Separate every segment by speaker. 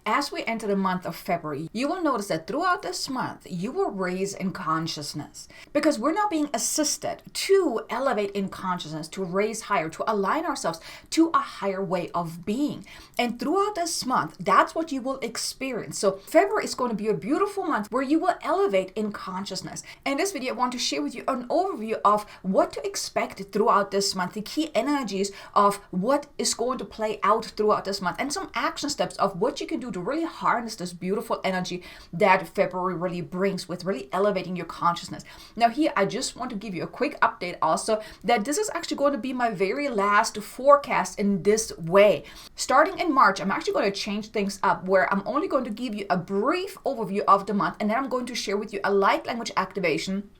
Speaker 1: As we enter the month of February, you will notice that throughout this month, you will raise in consciousness because we're now being assisted to elevate in consciousness, to raise higher, to align ourselves to a higher way of being. And throughout this month, that's what you will experience. So February is going to be a beautiful month where you will elevate in consciousness. In this video, I want to share with you an overview of what to expect throughout this month, the key energies of what is going to play out throughout this month, and some action steps of what you can do to really harness this beautiful energy that February really brings with really elevating your consciousness. Now here, I just want to give you a quick update also that this is actually going to be my very last forecast in this way. Starting in March, I'm actually going to change things up where I'm only going to give you a brief overview of the month, and then I'm going to share with you a light language activation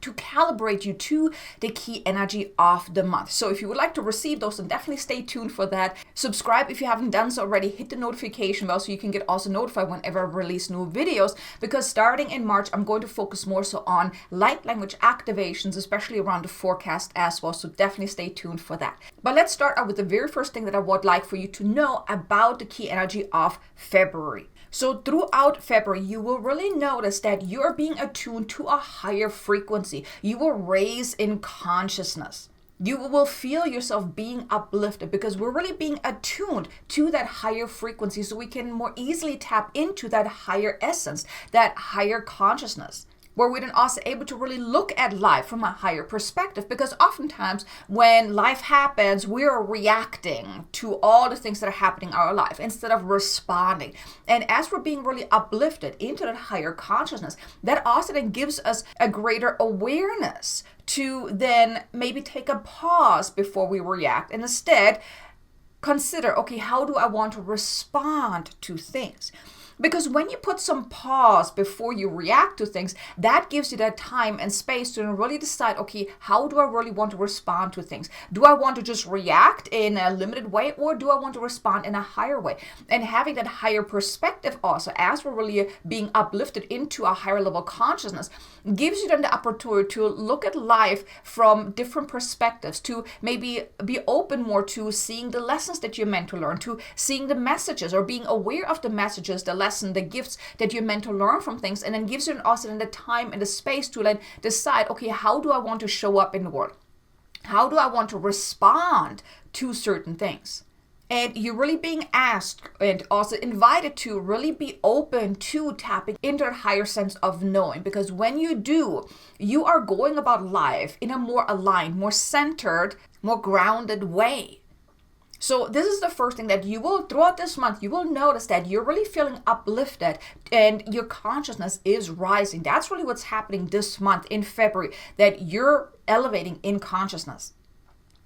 Speaker 1: to calibrate you to the key energy of the month. So if you would like to receive those, then definitely stay tuned for that. Subscribe if you haven't done so already. Hit the notification bell so you can get also notified whenever I release new videos, because starting in March, I'm going to focus more so on light language activations, especially around the forecast as well. So definitely stay tuned for that. But let's start out with the very first thing that I would like for you to know about the key energy of February. So throughout February, you will really notice that you're being attuned to a higher frequency. You will raise in consciousness. You will feel yourself being uplifted because we're really being attuned to that higher frequency so we can more easily tap into that higher essence, that higher consciousness, where we're then also able to really look at life from a higher perspective. Because oftentimes when life happens, we are reacting to all the things that are happening in our life instead of responding. And as we're being really uplifted into that higher consciousness, that also then gives us a greater awareness to then maybe take a pause before we react and instead consider, okay, how do I want to respond to things? Because when you put some pause before you react to things, that gives you that time and space to really decide, okay, how do I really want to respond to things? Do I want to just react in a limited way, or do I want to respond in a higher way? And having that higher perspective also, as we're really being uplifted into a higher level consciousness, gives you then the opportunity to look at life from different perspectives, to maybe be open more to seeing the lessons that you're meant to learn, to seeing the messages or being aware of the messages, the lesson, the gifts that you're meant to learn from things, and then gives you also then the time and the space to then decide, okay, how do I want to show up in the world? How do I want to respond to certain things? And you're really being asked and also invited to really be open to tapping into a higher sense of knowing, because when you do, you are going about life in a more aligned, more centered, more grounded way. So this is the first thing that you will, throughout this month, you will notice that you're really feeling uplifted and your consciousness is rising. That's really what's happening this month in February, that you're elevating in consciousness.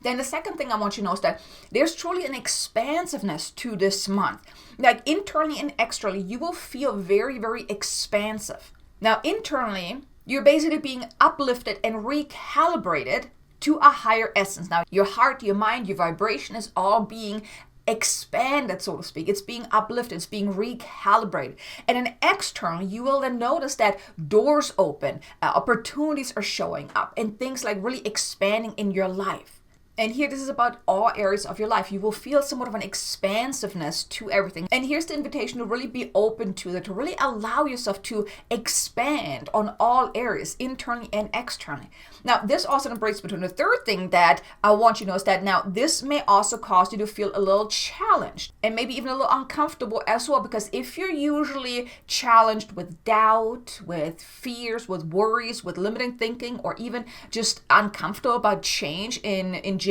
Speaker 1: Then the second thing I want you to know is that there's truly an expansiveness to this month. Like internally and externally, you will feel very, very expansive. Now internally, you're basically being uplifted and recalibrated to a higher essence. Now, your heart, your mind, your vibration is all being expanded, so to speak. It's being uplifted, it's being recalibrated. And then externally, you will then notice that doors open, opportunities are showing up, and things like really expanding in your life. And here, this is about all areas of your life. You will feel somewhat of an expansiveness to everything. And here's the invitation to really be open to that, to really allow yourself to expand on all areas, internally and externally. Now, this also breaks between the third thing that I want you to know is that now this may also cause you to feel a little challenged and maybe even a little uncomfortable as well, because if you're usually challenged with doubt, with fears, with worries, with limiting thinking, or even just uncomfortable about change in general,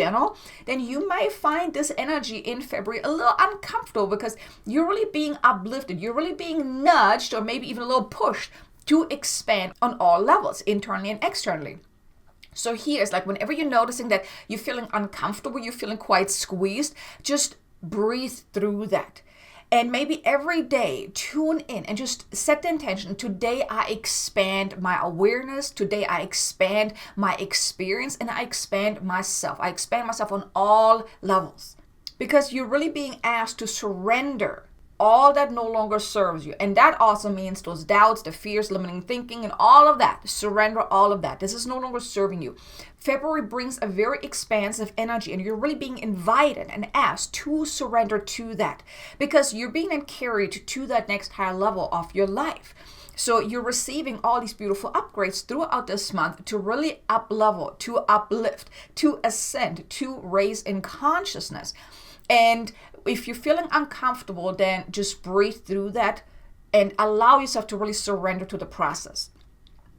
Speaker 1: then you may find this energy in February a little uncomfortable because you're really being uplifted, you're really being nudged or maybe even a little pushed to expand on all levels, internally and externally. So here's like whenever you're noticing that you're feeling uncomfortable, you're feeling quite squeezed, just breathe through that. And maybe every day tune in and just set the intention. Today I expand my awareness. Today I expand my experience and I expand myself. I expand myself on all levels, because you're really being asked to surrender all that no longer serves you. And that also means those doubts, the fears, limiting thinking, and all of that. Surrender all of that. This is no longer serving you. February brings a very expansive energy, and you're really being invited and asked to surrender to that, because you're being then carried to that next higher level of your life. So you're receiving all these beautiful upgrades throughout this month to really up level, to uplift, to ascend, to raise in consciousness. And if you're feeling uncomfortable, then just breathe through that and allow yourself to really surrender to the process.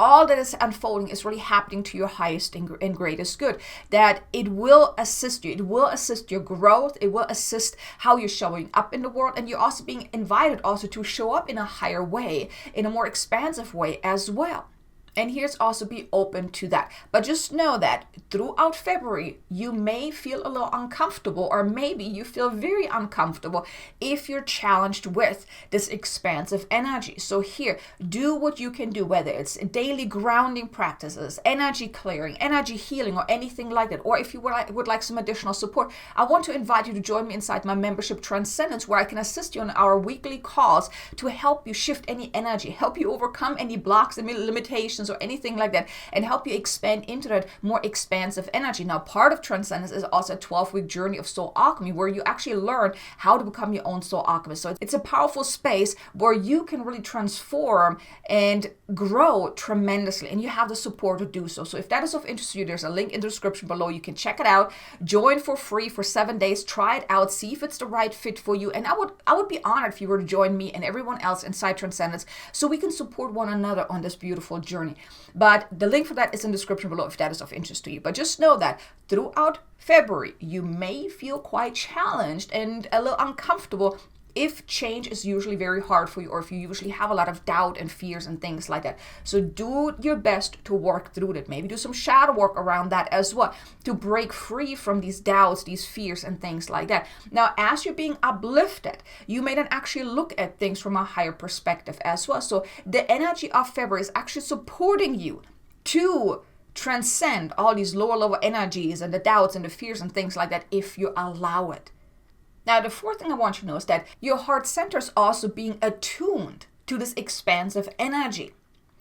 Speaker 1: All that is unfolding is really happening to your highest and greatest good, that it will assist you. It will assist your growth. It will assist how you're showing up in the world. And you're also being invited also to show up in a higher way, in a more expansive way as well. And here's also be open to that. But just know that throughout February, you may feel a little uncomfortable, or maybe you feel very uncomfortable if you're challenged with this expansive energy. So here, do what you can do, whether it's daily grounding practices, energy clearing, energy healing, or anything like that. Or if you would like some additional support, I want to invite you to join me inside my membership Transcendence, where I can assist you on our weekly calls to help you shift any energy, help you overcome any blocks and limitations or anything like that, and help you expand into that more expansive energy. Now, part of Transcendence is also a 12-week journey of soul alchemy, where you actually learn how to become your own soul alchemist. So it's a powerful space where you can really transform and grow tremendously, and you have the support to do so. So if that is of interest to you, there's a link in the description below. You can check it out, join for free for 7 days, try it out, see if it's the right fit for you. And I would be honored if you were to join me and everyone else inside Transcendence, so we can support one another on this beautiful journey. But the link for that is in the description below if that is of interest to you. But just know that throughout February, you may feel quite challenged and a little uncomfortable if change is usually very hard for you, or if you usually have a lot of doubt and fears and things like that. So do your best to work through it. Maybe do some shadow work around that as well, to break free from these doubts, these fears, and things like that. Now, as you're being uplifted, you may then actually look at things from a higher perspective as well. So the energy of February is actually supporting you to transcend all these lower level energies and the doubts and the fears and things like that, if you allow it. Now, the fourth thing I want you to know is that your heart center is also being attuned to this expansive energy.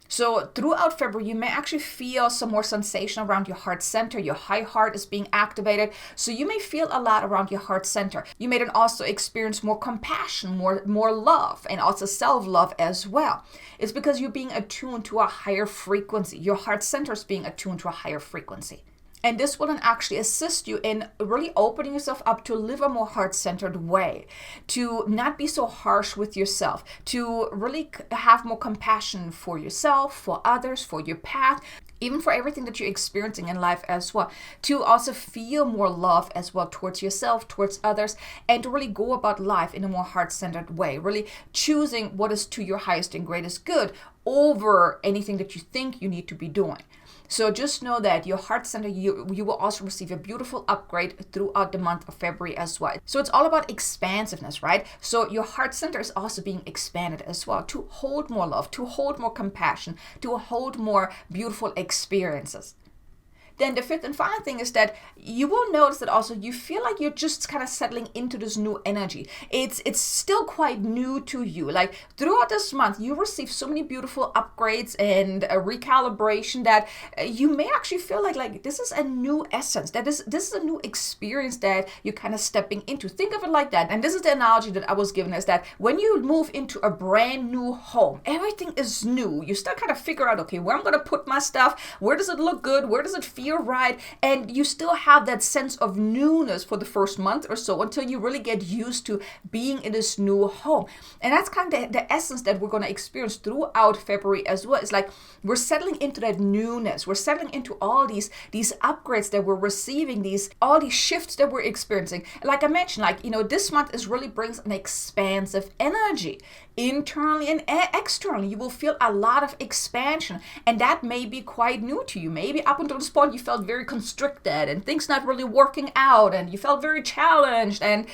Speaker 1: So throughout February, you may actually feel some more sensation around your heart center. Your high heart is being activated. So you may feel a lot around your heart center. You may then also experience more compassion, more love, and also self-love as well. It's because you're being attuned to a higher frequency. Your heart center is being attuned to a higher frequency. And this will then actually assist you in really opening yourself up to live a more heart-centered way, to not be so harsh with yourself, to really have more compassion for yourself, for others, for your path, even for everything that you're experiencing in life as well, to also feel more love as well towards yourself, towards others, and to really go about life in a more heart-centered way, really choosing what is to your highest and greatest good over anything that you think you need to be doing. So just know that your heart center, you will also receive a beautiful upgrade throughout the month of February as well. So it's all about expansiveness, right? So your heart center is also being expanded as well, to hold more love, to hold more compassion, to hold more beautiful experiences. Then the fifth and final thing is that you will notice that also you feel like you're just kind of settling into this new energy. It's still quite new to you. Like throughout this month, you receive so many beautiful upgrades and a recalibration that you may actually feel like this is a new essence, that this is a new experience that you're kind of stepping into. Think of it like that. And this is the analogy that I was given, is that when you move into a brand new home, everything is new. You still kind of figure out, okay, where I'm going to put my stuff, where does it look good, where does it feel right, and you still have that sense of newness for the first month or so until you really get used to being in this new home. And that's kind of the essence that we're going to experience throughout February as well. It's like we're settling into that newness. We're settling into all these upgrades that we're receiving, all these shifts that we're experiencing. Like I mentioned, this month really brings an expansive energy. Internally and externally, you will feel a lot of expansion, and that may be quite new to you. Maybe up until this point you felt very constricted and things not really working out, and you felt very challenged and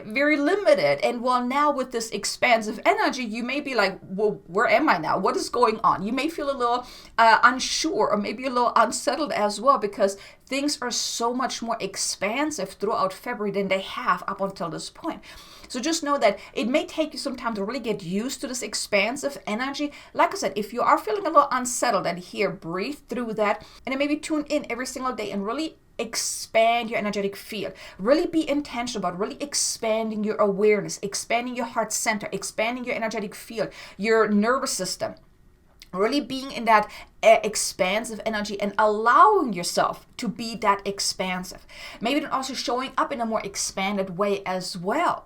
Speaker 1: very limited. And well, now with this expansive energy, you may be like, well, where am I now? What is going on? You may feel a little unsure, or maybe a little unsettled as well, because things are so much more expansive throughout February than they have up until this point. So just know that it may take you some time to really get used to this expansive energy. Like I said, if you are feeling a little unsettled and here, breathe through that, and then maybe tune in every single day and really expand your energetic field. Really be intentional about really expanding your awareness, expanding your heart center, expanding your energetic field, your nervous system. Really being in that expansive energy and allowing yourself to be that expansive. Maybe then also showing up in a more expanded way as well.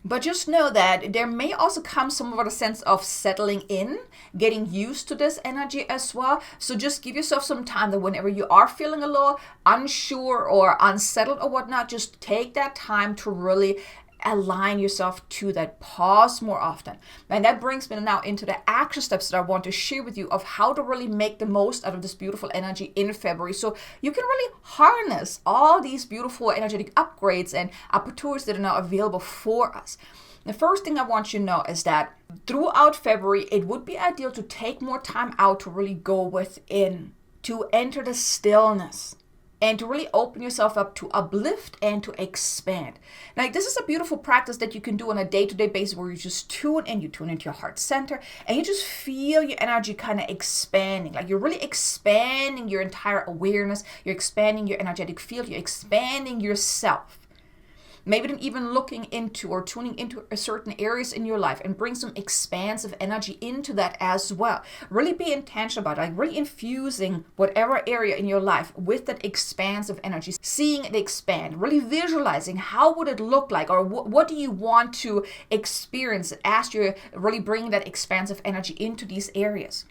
Speaker 1: But just know that there may also come some of a sense of settling in, getting used to this energy as well. So just give yourself some time that whenever you are feeling a little unsure or unsettled or whatnot, just take that time to really align yourself to that. Pause more often. And that brings me now into the action steps that I want to share with you of how to really make the most out of this beautiful energy in February. So you can really harness all these beautiful energetic upgrades and opportunities that are now available for us. The first thing I want you to know is that throughout February, it would be ideal to take more time out to really go within, to enter the stillness, and to really open yourself up to uplift and to expand. Now, this is a beautiful practice that you can do on a day-to-day basis where you just tune in, you tune into your heart center, and you just feel your energy kind of expanding. Like you're really expanding your entire awareness, you're expanding your energetic field, you're expanding yourself. Maybe then even looking into or tuning into certain areas in your life and bring some expansive energy into that as well. Really be intentional about it, like really infusing whatever area in your life with that expansive energy, seeing it expand, really visualizing how would it look like, or what do you want to experience as you're really bringing that expansive energy into these areas.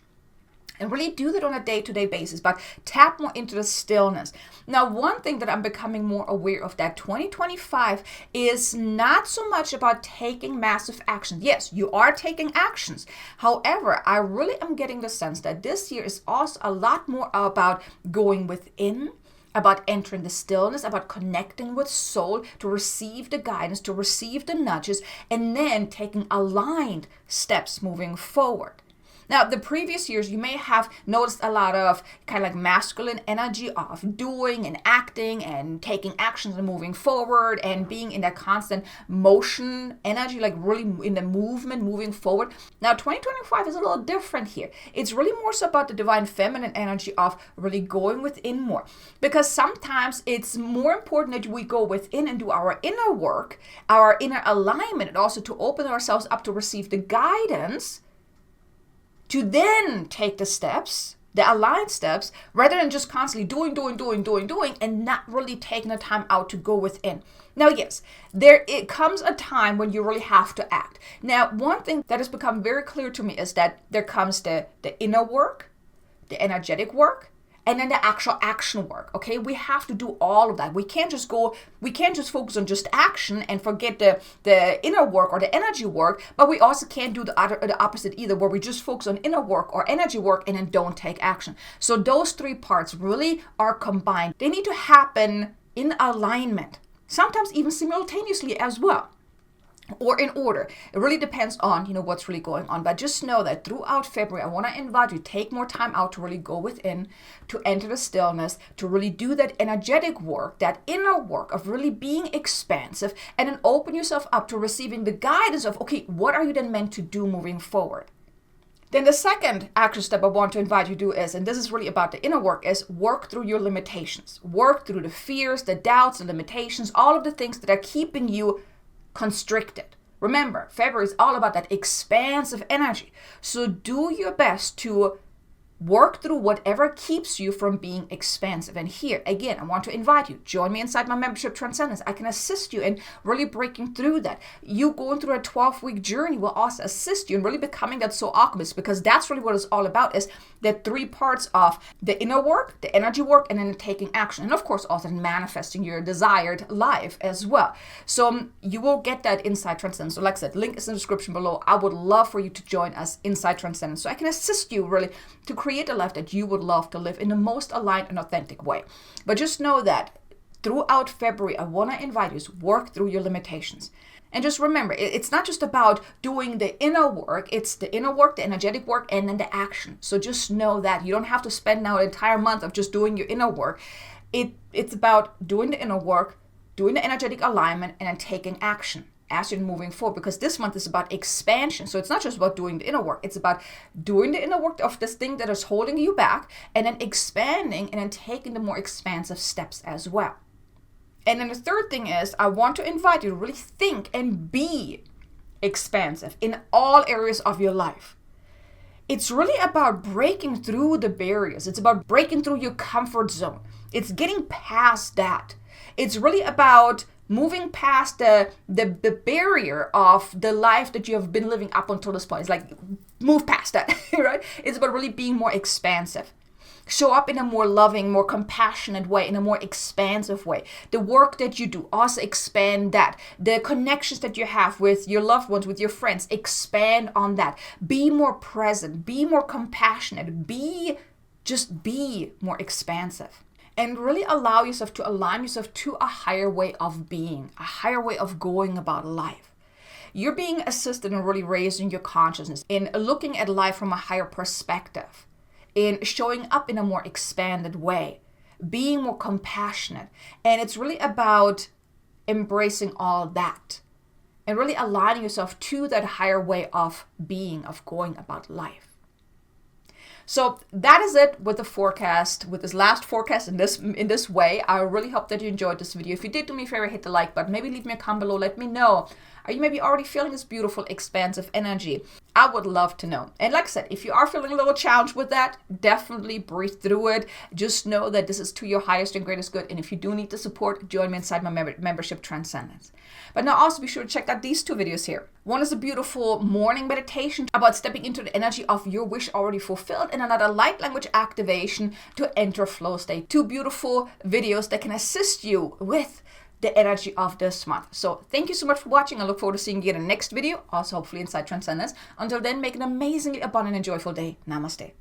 Speaker 1: And really do that on a day-to-day basis, but tap more into the stillness. Now, one thing that I'm becoming more aware of that 2025 is not so much about taking massive action. Yes, you are taking actions. However, I really am getting the sense that this year is also a lot more about going within, about entering the stillness, about connecting with soul to receive the guidance, to receive the nudges, and then taking aligned steps moving forward. Now, the previous years, you may have noticed a lot of kind of like masculine energy of doing and acting and taking actions and moving forward and being in that constant motion energy, like really in the movement, moving forward. Now, 2025 is a little different here. It's really more so about the divine feminine energy of really going within more. Because sometimes it's more important that we go within and do our inner work, our inner alignment, and also to open ourselves up to receive the guidance to then take the steps, the aligned steps, rather than just constantly doing, and not really taking the time out to go within. Now, yes, it comes a time when you really have to act. Now, one thing that has become very clear to me is that there comes the inner work, the energetic work, and then the actual action work. Okay, we have to do all of that. We can't just focus on just action and forget the inner work or the energy work, but we also can't do the opposite either, where we just focus on inner work or energy work and then don't take action. So those three parts really are combined. They need to happen in alignment, sometimes even simultaneously as well, or in order. It really depends on, what's really going on. But just know that throughout February, I want to invite you to take more time out to really go within, to enter the stillness, to really do that energetic work, that inner work of really being expansive, and then open yourself up to receiving the guidance of, okay, what are you then meant to do moving forward? Then the second action step I want to invite you to do is, and this is really about the inner work, is work through your limitations. Work through the fears, the doubts, the limitations, all of the things that are keeping you constricted. Remember, February is all about that expansive energy. So do your best to work through whatever keeps you from being expansive. And here, again, I want to invite you, join me inside my membership Transcendence. I can assist you in really breaking through that. You going through a 12-week journey will also assist you in really becoming that soul alchemist, because that's really what it's all about, is the three parts of the inner work, the energy work, and then taking action. And of course, also manifesting your desired life as well. So you will get that inside Transcendence. So like I said, link is in the description below. I would love for you to join us inside Transcendence, so I can assist you really to create a life that you would love to live in the most aligned and authentic way. But just know that throughout February, I want to invite you to work through your limitations. And just remember, it's not just about doing the inner work, it's the inner work, the energetic work, and then the action. So just know that you don't have to spend now an entire month of just doing your inner work. It's about doing the inner work, doing the energetic alignment, and then taking action as you're moving forward, because this month is about expansion. So it's not just about doing the inner work, it's about doing the inner work of this thing that is holding you back, and then expanding and then taking the more expansive steps as well. And then the third thing is, I want to invite you to really think and be expansive in all areas of your life. It's really about breaking through the barriers. It's about breaking through your comfort zone. It's getting past that. It's really about moving past the barrier of the life that you have been living up until this point. It's like, move past that, right? It's about really being more expansive. Show up in a more loving, more compassionate way, in a more expansive way. The work that you do, also expand that. The connections that you have with your loved ones, with your friends, expand on that. Be more present, be more compassionate, just be more expansive. And really allow yourself to align yourself to a higher way of being, a higher way of going about life. You're being assisted in really raising your consciousness, in looking at life from a higher perspective, in showing up in a more expanded way, being more compassionate. And it's really about embracing all that and really aligning yourself to that higher way of being, of going about life. So that is it with the forecast, with this last forecast in this way. I really hope that you enjoyed this video. If you did, do me a favor, hit the like button. Maybe leave me a comment below. Let me know. Are you maybe already feeling this beautiful, expansive energy? I would love to know. And like I said, if you are feeling a little challenged with that, definitely breathe through it. Just know that this is to your highest and greatest good. And if you do need the support, join me inside my membership, Transcendence. But now also be sure to check out these two videos here. One is a beautiful morning meditation about stepping into the energy of your wish already fulfilled, and another light language activation to enter flow state. Two beautiful videos that can assist you with the energy of this month. So thank you so much for watching. I look forward to seeing you in the next video, also hopefully inside Transcendence. Until then, make an amazingly abundant and joyful day. Namaste.